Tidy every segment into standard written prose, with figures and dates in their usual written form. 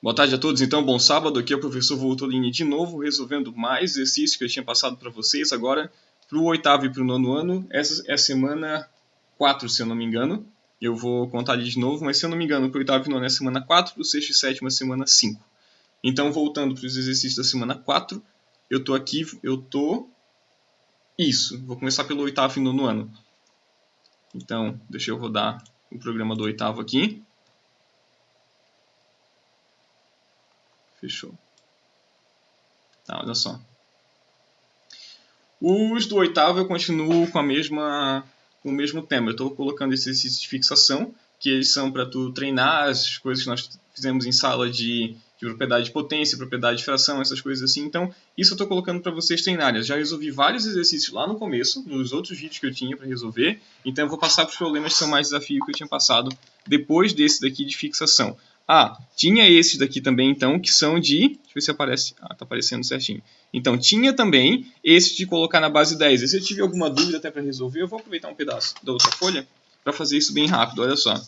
Boa tarde a todos, então, bom sábado, aqui é o professor Voltolini de novo, resolvendo mais exercícios que eu tinha passado para vocês, agora para o oitavo e para o nono ano. Essa é a semana 4, se eu não me engano, eu vou contar ali de novo, mas se eu não me engano, para o oitavo e nono é a semana 4, para o sexto e sétimo é a semana 5. Então, voltando para os exercícios da semana 4, vou começar pelo oitavo e nono ano. Então, deixa eu rodar o programa do oitavo aqui. Fechou. Tá, olha só. Os do oitavo eu continuo com o mesmo tema. Eu estou colocando exercícios de fixação, que eles são para tu treinar as coisas que nós fizemos em sala de propriedade de potência, propriedade de fração, essas coisas assim. Então, isso eu estou colocando para vocês treinarem. Eu já resolvi vários exercícios lá no começo, nos outros vídeos que eu tinha para resolver. Então, eu vou passar para os problemas que são mais desafio que eu tinha passado depois desse daqui de fixação. Tinha esses daqui também, então, que são de... Deixa eu ver se aparece. Tá aparecendo certinho. Então, tinha também esse de colocar na base 10. E se eu tiver alguma dúvida até para resolver, eu vou aproveitar um pedaço da outra folha para fazer isso bem rápido. Olha só.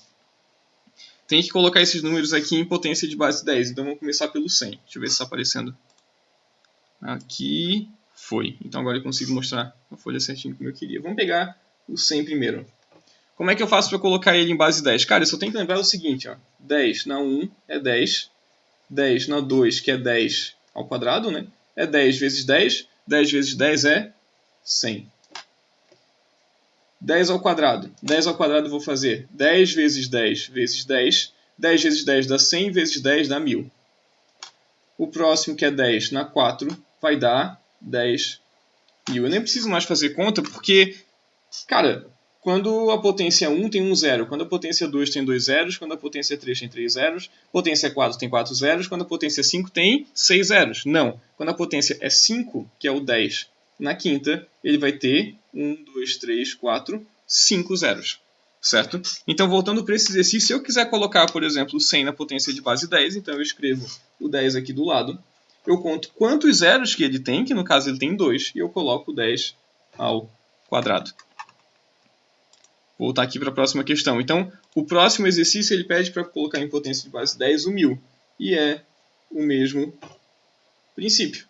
Tem que colocar esses números aqui em potência de base 10. Então, vamos começar pelo 100. Deixa eu ver se está aparecendo. Aqui foi. Então, agora eu consigo mostrar a folha certinho como eu queria. Vamos pegar o 100 primeiro. Como é que eu faço para colocar ele em base 10? Cara, eu só tenho que lembrar o seguinte. 10 na 1 é 10. 10 na 2, que é 10 ao quadrado, né? É 10 vezes 10. 10 vezes 10 é 100. 10 ao quadrado. 10 ao quadrado eu vou fazer 10 vezes 10 vezes 10. 10 vezes 10 dá 100, vezes 10 dá 1000. O próximo, que é 10 na 4, vai dar 10.000. Eu nem preciso mais fazer conta, porque, cara, quando a potência é 1 tem 1 zero. Quando a potência é 2 tem 2 zeros. Quando a potência é 3 tem 3 zeros. Potência é 4 tem 4 zeros. Quando a potência é 5 tem 6 zeros. Não. Quando a potência é 5, que é o 10, na quinta, ele vai ter 1, 2, 3, 4, 5 zeros. Certo? Então, voltando para esse exercício, se eu quiser colocar, por exemplo, o 100 na potência de base 10, então eu escrevo o 10 aqui do lado. Eu conto quantos zeros que ele tem, que no caso ele tem 2, e eu coloco o 10 ao quadrado. Vou voltar aqui para a próxima questão. Então, o próximo exercício ele pede para colocar em potência de base 10 o 1000. E é o mesmo princípio.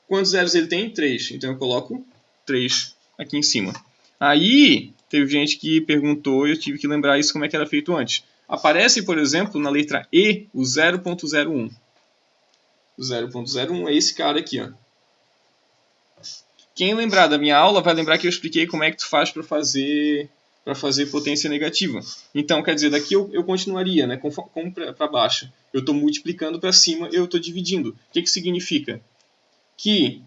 Quantos zeros ele tem? 3. Então, eu coloco 3 aqui em cima. Aí, teve gente que perguntou e eu tive que lembrar isso como é que era feito antes. Aparece, por exemplo, na letra E, o 0.01. O 0.01 é esse cara aqui, ó. Quem lembrar da minha aula vai lembrar que eu expliquei como é que tu faz para fazer potência negativa. Então, quer dizer, daqui eu continuaria, né? Como para baixo. Eu estou multiplicando para cima, eu estou dividindo. O que significa? Que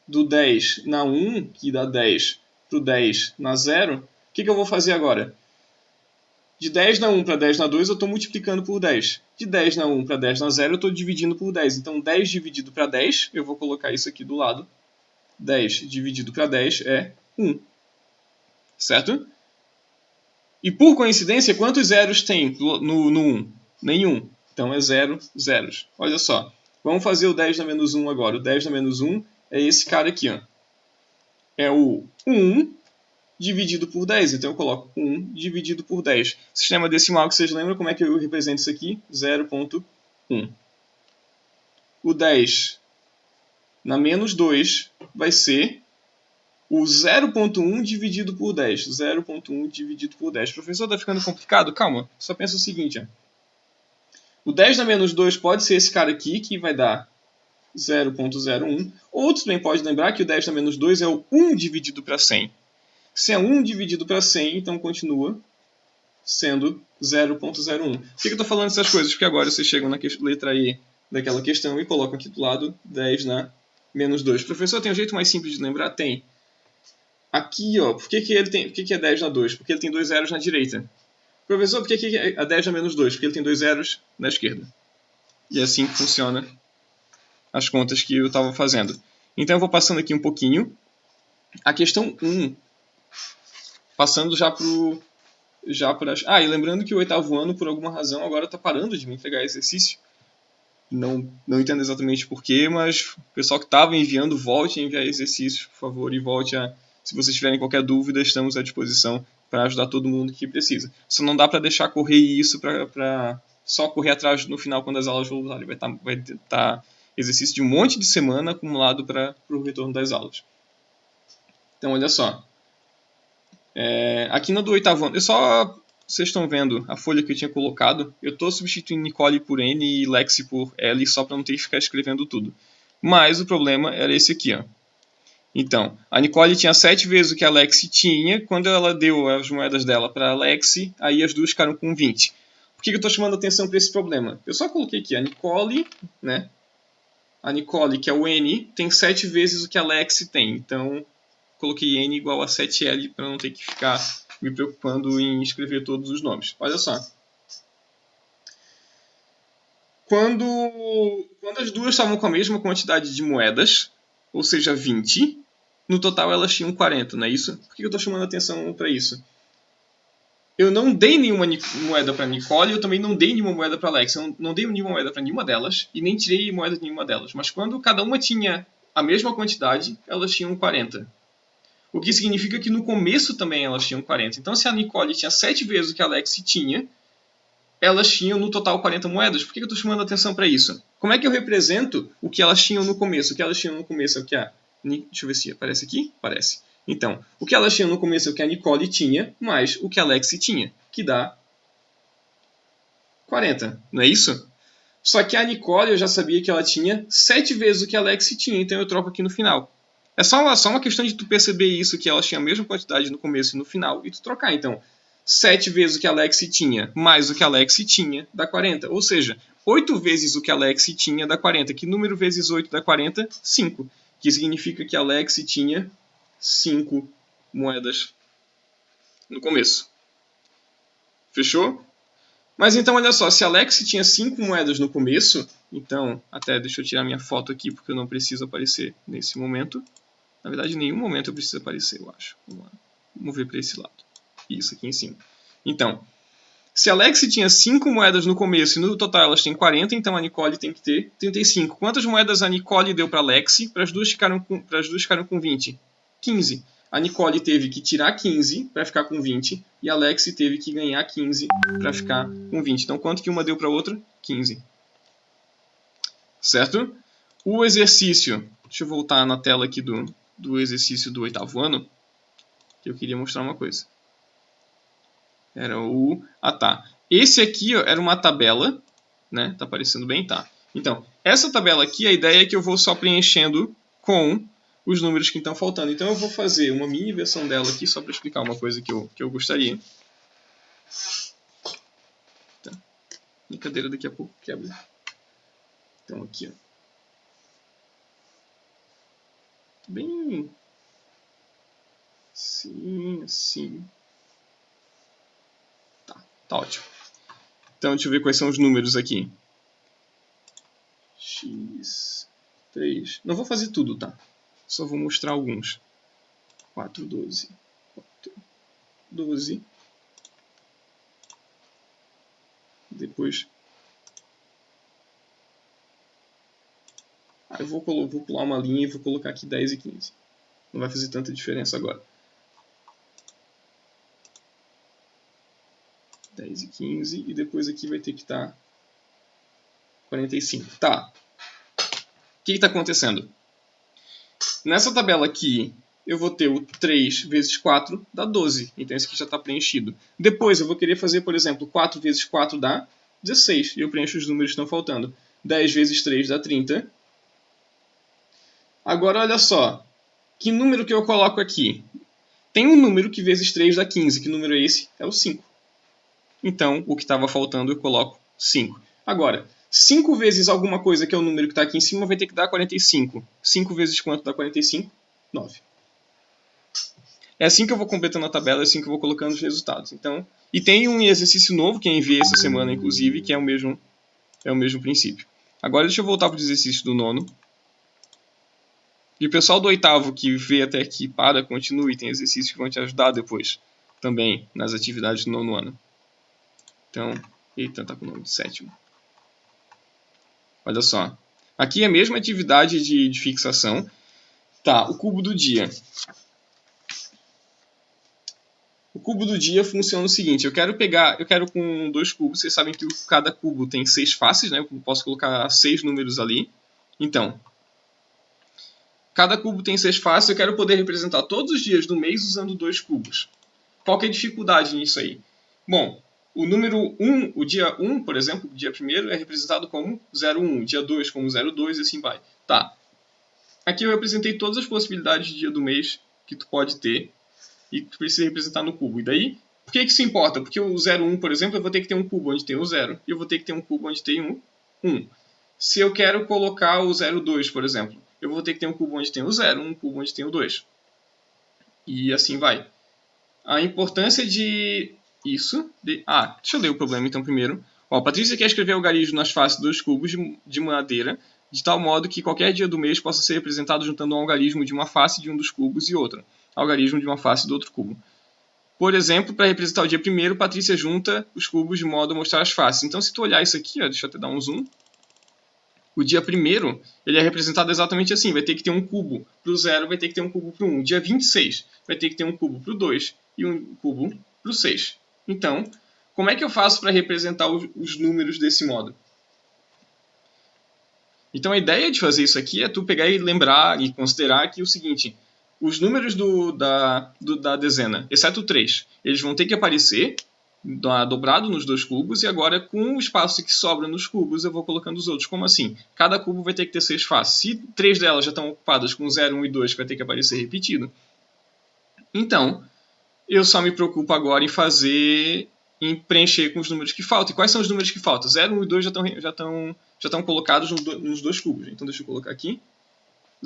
do 10 na 1, que dá 10, para o 10 na 0, o que eu vou fazer agora? De 10 na 1 para 10 na 2, eu estou multiplicando por 10. De 10 na 1 para 10 na 0, eu estou dividindo por 10. Então, 10 dividido para 10, eu vou colocar isso aqui do lado. 10 dividido para 10 é 1. Certo? E por coincidência, quantos zeros tem no 1? Nenhum. Então é 0 zeros. Olha só. Vamos fazer o 10 na menos 1 agora. O 10 na menos 1 é esse cara aqui. Ó. É o 1 dividido por 10. Então eu coloco 1 dividido por 10. Sistema decimal que vocês lembram como é que eu represento isso aqui? 0.1. O 10 na menos 2 vai ser o 0.1 dividido por 10. 0.1 dividido por 10. Professor, está ficando complicado? Calma, só pensa o seguinte. Ó. O 10 na menos 2 pode ser esse cara aqui, que vai dar 0.01. Ou tu também pode lembrar que o 10 na menos 2 é o 1 dividido para 100. Se é 1 dividido para 100, então continua sendo 0.01. Por que eu estou falando essas coisas? Porque agora vocês chegam na letra E daquela questão e colocam aqui do lado 10 na menos 2. Professor, tem um jeito mais simples de lembrar? Tem. Aqui, ó, por que é 10 na 2? Porque ele tem 2 zeros na direita. Professor, por que é 10 na menos 2? Porque ele tem 2 zeros na esquerda. E é assim que funciona as contas que eu estava fazendo. Então eu vou passando aqui um pouquinho. A questão 1, passando já para... e lembrando que o oitavo ano, por alguma razão, agora está parando de me entregar exercício. Não entendo exatamente porquê, mas o pessoal que estava enviando, volte a enviar exercícios, por favor, e volte a... Se vocês tiverem qualquer dúvida, estamos à disposição para ajudar todo mundo que precisa. Só não dá para deixar correr isso para só correr atrás no final quando as aulas voltarem. Vai estar exercício de um monte de semana acumulado para o retorno das aulas. Então, olha só. Aqui na do oitavo ano, vocês estão vendo a folha que eu tinha colocado. Eu estou substituindo Nicole por N e Lexi por L só para não ter que ficar escrevendo tudo. Mas o problema era esse aqui, ó. Então, a Nicole tinha 7 vezes o que a Lexi tinha. Quando ela deu as moedas dela para a Lexi, aí as duas ficaram com 20. Por que eu estou chamando a atenção para esse problema? Eu só coloquei aqui a Nicole, né? A Nicole, que é o N, tem 7 vezes o que a Lexi tem. Então, coloquei N igual a 7L para não ter que ficar me preocupando em escrever todos os nomes. Olha só. Quando as duas estavam com a mesma quantidade de moedas, ou seja, 20, no total elas tinham 40, não é isso? Por que eu estou chamando a atenção para isso? Eu não dei nenhuma moeda para Nicole, eu também não dei nenhuma moeda para Alex. Eu não dei nenhuma moeda para nenhuma delas e nem tirei moeda de nenhuma delas. Mas quando cada uma tinha a mesma quantidade, elas tinham 40. O que significa que no começo também elas tinham 40. Então, se a Nicole tinha 7 vezes o que a Alex tinha, elas tinham no total 40 moedas. Por que eu estou chamando a atenção para isso? Como é que eu represento o que elas tinham no começo? O que elas tinham no começo é o que a... Deixa eu ver se aparece aqui. Aparece. Então, o que elas tinham no começo é o que a Nicole tinha, mais o que a Lexi tinha, que dá 40, não é isso? Só que a Nicole eu já sabia que ela tinha 7 vezes o que a Lexi tinha, então eu troco aqui no final. É só uma questão de tu perceber isso, que elas tinham a mesma quantidade no começo e no final, e tu trocar. Então, 7 vezes o que a Lexi tinha, mais o que a Lexi tinha, dá 40. Ou seja, 8 vezes o que a Lexi tinha dá 40. Que número vezes 8 dá 40? 5. Que significa que a Lexi tinha 5 moedas no começo. Fechou? Mas então, olha só, se a Lexi tinha 5 moedas no começo, então, até deixa eu tirar minha foto aqui, porque eu não preciso aparecer nesse momento. Na verdade, em nenhum momento eu preciso aparecer, eu acho. Vamos lá. Vamos ver para esse lado. Isso, aqui em cima. Então, se a Lexi tinha 5 moedas no começo e no total elas têm 40, então a Nicole tem que ter 35. Quantas moedas a Nicole deu para a Lexi? Para as duas ficaram com 20. 15. A Nicole teve que tirar 15 para ficar com 20 e a Lexi teve que ganhar 15 para ficar com 20. Então, quanto que uma deu para a outra? 15. Certo? O exercício... Deixa eu voltar na tela aqui do exercício do oitavo ano, que eu queria mostrar uma coisa. Era o... Ah, tá. Esse aqui ó, era uma tabela, né? Tá aparecendo bem? Tá. Então, essa tabela aqui, a ideia é que eu vou só preenchendo com os números que estão faltando. Então, eu vou fazer uma mini versão dela aqui, só para explicar uma coisa que eu gostaria. Tá. Brincadeira, daqui a pouco quebra. Então, aqui, ó. Bem... Sim, assim... Tá ótimo. Então, deixa eu ver quais são os números aqui. X3... Não vou fazer tudo, tá? Só vou mostrar alguns. 4, 12. 4, 12. Depois... eu vou pular uma linha e vou colocar aqui 10 e 15. Não vai fazer tanta diferença agora. 10 e 15. E depois aqui vai ter que estar 45. Tá. O que está acontecendo? Nessa tabela aqui, eu vou ter o 3 vezes 4 dá 12. Então esse aqui já está preenchido. Depois eu vou querer fazer, por exemplo, 4 vezes 4 dá 16. E eu preencho os números que estão faltando. 10 vezes 3 dá 30. Agora, olha só. Que número que eu coloco aqui? Tem um número que vezes 3 dá 15. Que número é esse? É o 5. Então, o que estava faltando eu coloco 5. Agora, 5 vezes alguma coisa que é o número que está aqui em cima vai ter que dar 45. 5 vezes quanto dá 45? 9. É assim que eu vou completando a tabela, é assim que eu vou colocando os resultados. Então, e tem um exercício novo que eu enviei essa semana, inclusive, que é o mesmo princípio. Agora deixa eu voltar para o exercício do nono. E o pessoal do oitavo que vê até aqui, continue, tem exercícios que vão te ajudar depois, também, nas atividades do nono ano. Então, eita, tá com o nome de sétimo. Olha só. Aqui é a mesma atividade de fixação. Tá, o cubo do dia. O cubo do dia funciona o seguinte, eu quero com 2 cubos, vocês sabem que cada cubo tem 6 faces, né? Eu posso colocar 6 números ali. Então, cada cubo tem 6 faces, eu quero poder representar todos os dias do mês usando 2 cubos. Qual que é a dificuldade nisso aí? Bom, o número 1, o dia 1, por exemplo, o dia 1º, é representado como 01, dia 2 como 02 e assim vai. Tá. Aqui eu representei todas as possibilidades de dia do mês que tu pode ter e que tu precisa representar no cubo. E daí, por que isso importa? Porque o 01, por exemplo, eu vou ter que ter um cubo onde tem o 0 e eu vou ter que ter um cubo onde tem o 1. Se eu quero colocar o 02, por exemplo, eu vou ter que ter um cubo onde tem o 0, um cubo onde tem o 2. E assim vai. A importância de isso... deixa eu ler o problema então primeiro. Ó, Patrícia quer escrever algarismo nas faces dos cubos de madeira, de tal modo que qualquer dia do mês possa ser representado juntando um algarismo de uma face de um dos cubos e outra. Algarismo de uma face do outro cubo. Por exemplo, para representar o dia 1º, Patrícia junta os cubos de modo a mostrar as faces. Então, se tu olhar isso aqui, ó, deixa eu até dar um zoom. O dia 1º, ele é representado exatamente assim. Vai ter que ter um cubo para o 0, vai ter que ter um cubo para o 1. Dia 26, vai ter que ter um cubo para o 2 e um cubo para o 6. Então, como é que eu faço para representar os números desse modo? Então, a ideia de fazer isso aqui é tu pegar e lembrar e considerar que o seguinte... Os números da dezena, exceto o 3, eles vão ter que aparecer dobrado nos 2 cubos, e agora com o espaço que sobra nos cubos eu vou colocando os outros. Como assim? Cada cubo vai ter que ter 6 faces. Se 3 delas já estão ocupadas com 0, 1 e 2, que vai ter que aparecer repetido, então eu só me preocupo agora em preencher com os números que faltam. E quais são os números que faltam? 0, 1 e 2 já estão colocados nos 2 cubos. Então deixa eu colocar aqui.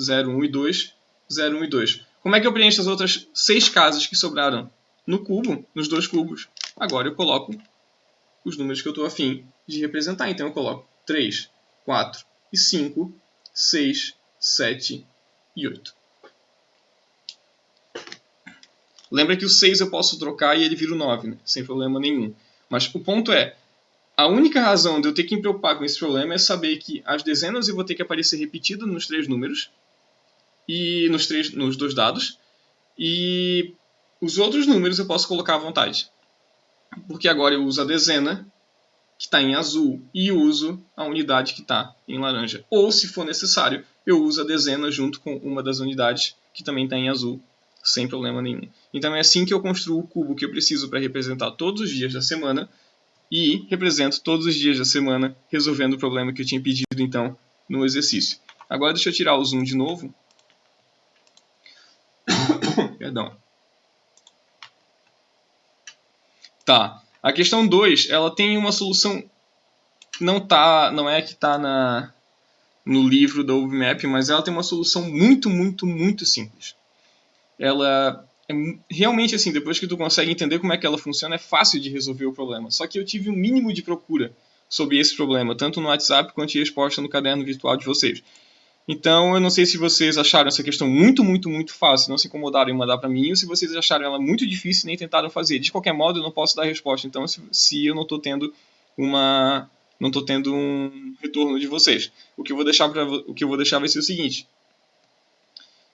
0, 1 e 2. 0, 1 e 2. Como é que eu preencho as outras 6 casas que sobraram no cubo, nos 2 cubos? Agora eu coloco os números que eu estou afim de representar. Então eu coloco 3, 4 e 5, 6, 7 e 8. Lembra que o 6 eu posso trocar e ele vira o 9, né? Sem problema nenhum. Mas o ponto é, a única razão de eu ter que me preocupar com esse problema é saber que as dezenas eu vou ter que aparecer repetidas nos 3 números, e nos 2 dados, e os outros números eu posso colocar à vontade, porque agora eu uso a dezena que está em azul e uso a unidade que está em laranja, ou se for necessário eu uso a dezena junto com uma das unidades que também está em azul, sem problema nenhum. Então é assim que eu construo o cubo que eu preciso para representar todos os dias da semana, e represento todos os dias da semana resolvendo o problema que eu tinha pedido então no exercício. Agora deixa eu tirar o zoom de novo. Perdão. Tá. A questão 2, ela tem uma solução... Não é que está no livro da UBMAP, mas ela tem uma solução muito, muito, muito simples. Ela é realmente assim, depois que tu consegue entender como é que ela funciona, é fácil de resolver o problema. Só que eu tive um mínimo de procura sobre esse problema, tanto no WhatsApp quanto em resposta no caderno virtual de vocês. Então, eu não sei se vocês acharam essa questão muito, muito, muito fácil, não se incomodaram em mandar para mim, ou se vocês acharam ela muito difícil e nem tentaram fazer. De qualquer modo, eu não posso dar resposta. Então, se eu não estou tendo um retorno de vocês, o que eu vou deixar vai ser o seguinte: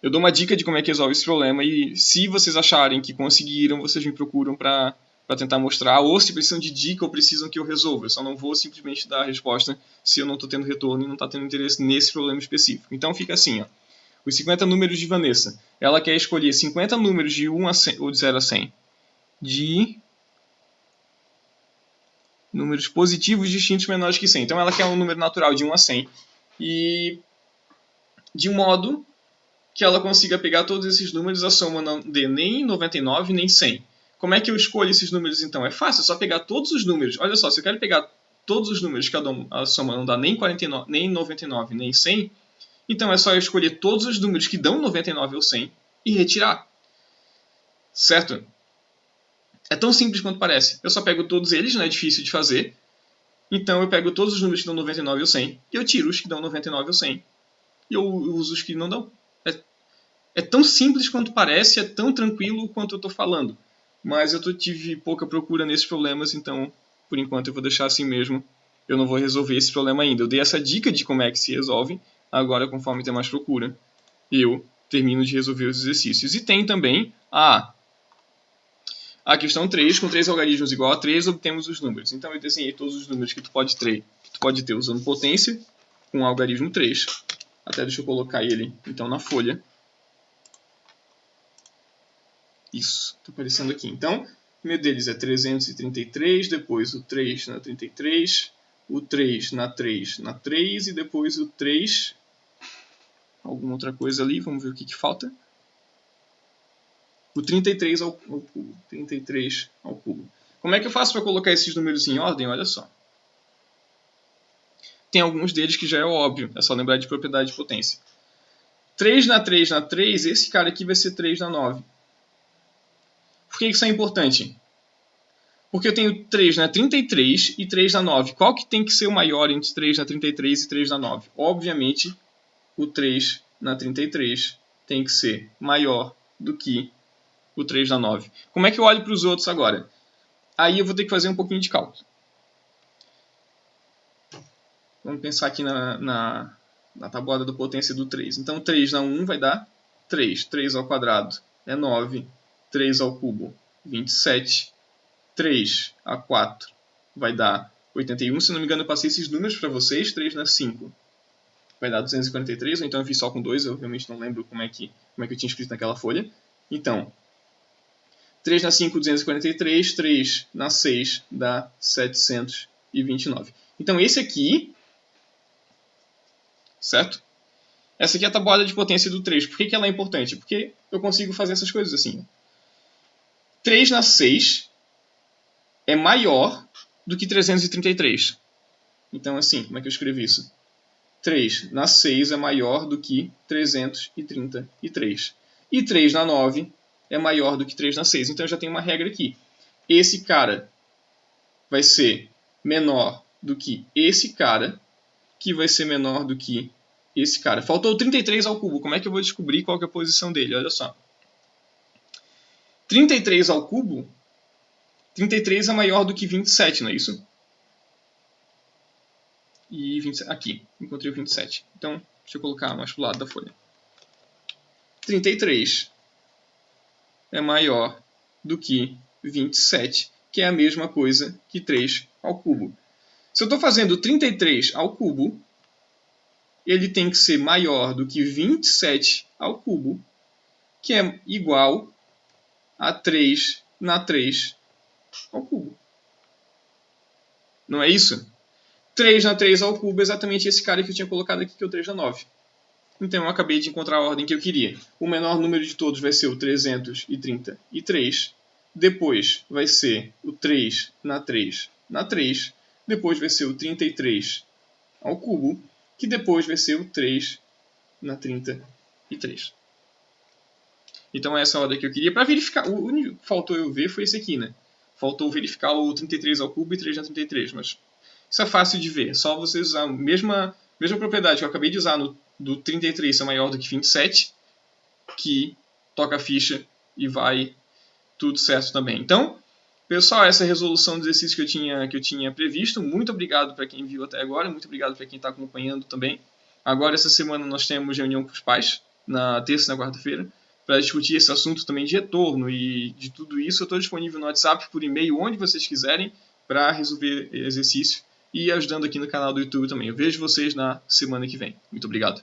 eu dou uma dica de como é que resolve esse problema, e se vocês acharem que conseguiram, vocês me procuram para tentar mostrar, ou se precisam de dica ou precisam que eu resolva. Eu só não vou simplesmente dar a resposta se eu não estou tendo retorno e não está tendo interesse nesse problema específico. Então fica assim, ó. Os 50 números de Vanessa. Ela quer escolher 50 números de 1 a 100, ou de 0 a 100, de números positivos distintos menores que 100. Então ela quer um número natural de 1 a 100, e de um modo que ela consiga pegar todos esses números, a soma não dê nem 99 nem 100. Como é que eu escolho esses números então? É fácil, é só pegar todos os números. Olha só, se eu quero pegar todos os números que a soma não dá nem 49, nem 99, nem 100, então é só eu escolher todos os números que dão 99 ou 100 e retirar. Certo? É tão simples quanto parece. Eu só pego todos eles, não é difícil de fazer. Então eu pego todos os números que dão 99 ou 100 e eu tiro os que dão 99 ou 100. E eu uso os que não dão. É tão simples quanto parece, é tão tranquilo quanto eu estou falando. Mas eu tive pouca procura nesses problemas, então, por enquanto, eu vou deixar assim mesmo. Eu não vou resolver esse problema ainda. Eu dei essa dica de como é que se resolve. Agora, conforme tem mais procura, eu termino de resolver os exercícios. E tem também a a questão 3, com 3 algarismos igual a 3, obtemos os números. Então eu desenhei todos os números que tu pode ter usando potência com o algarismo 3. Até deixa eu colocar ele então na folha. Isso, está aparecendo aqui. Então, o primeiro deles é 333, depois o 3 na 33, o 3 na 3 na 3 e depois o 3... alguma outra coisa ali, vamos ver o que falta. O 33 ao cubo. 33 ao cubo. Como é que eu faço para colocar esses números em ordem? Olha só. Tem alguns deles que já é óbvio. É só lembrar de propriedade de potência. 3 na 3 na 3, esse cara aqui vai ser 3 na 9. Por que isso é importante? Porque eu tenho 3 na 33 e 3 na 9. Qual que tem que ser o maior entre 3 na 33 e 3 na 9? Obviamente, o 3 na 33 tem que ser maior do que o 3 na 9. Como é que eu olho para os outros agora? Aí eu vou ter que fazer um pouquinho de cálculo. Vamos pensar aqui na tabuada da potência do 3. Então 3 na 1 vai dar 3. 3 ao quadrado é 9. 3 ao cubo, 27. 3 a 4 vai dar 81. Se não me engano, eu passei esses números para vocês. 3 na 5 vai dar 243. Ou então eu fiz só com 2. Eu realmente não lembro como é que eu tinha escrito naquela folha. Então, 3 na 5, 243. 3 na 6 dá 729. Então, esse aqui, certo? Essa aqui é a tabuada de potência do 3. Por que ela é importante? Porque eu consigo fazer essas coisas assim. 3 na 6 é maior do que 333. Então, assim, como é que eu escrevo isso? 3 na 6 é maior do que 333. E 3 na 9 é maior do que 3 na 6. Então, eu já tenho uma regra aqui. Esse cara vai ser menor do que esse cara, que vai ser menor do que esse cara. Faltou 33 ao cubo. Como é que eu vou descobrir qual que é a posição dele? Olha só. 33 ao cubo, 33 é maior do que 27, não é isso? E 27, aqui, encontrei o 27. Então, deixa eu colocar mais para o lado da folha. 33 é maior do que 27, que é a mesma coisa que 3 ao cubo. Se eu estou fazendo 33 ao cubo, ele tem que ser maior do que 27 ao cubo, que é igual a 3 na 3 ao cubo. Não é isso? 3 na 3 ao cubo é exatamente esse cara que eu tinha colocado aqui, que é o 3 na 9. Então eu acabei de encontrar a ordem que eu queria. O menor número de todos vai ser o 333. Depois vai ser o 3 na 3 na 3. Depois vai ser o 33 ao cubo, que depois vai ser o 3 na 33. Então essa é a ordem que eu queria. Para verificar, o único que faltou eu ver foi esse aqui, né? Faltou verificar o 33 ao cubo e 3 na 33, mas isso é fácil de ver. É só vocês usar a mesma propriedade que eu acabei de usar do 33 ser maior do que 27, que toca a ficha e vai tudo certo também. Então, pessoal, essa é a resolução do exercício que eu tinha previsto. Muito obrigado para quem viu até agora, muito obrigado para quem está acompanhando também. Agora, essa semana, nós temos reunião com os pais, na terça e na quarta-feira, para discutir esse assunto também de retorno e de tudo isso. Eu estou disponível no WhatsApp, por e-mail, onde vocês quiserem, para resolver exercício e ajudando aqui no canal do YouTube também. Eu vejo vocês na semana que vem. Muito obrigado.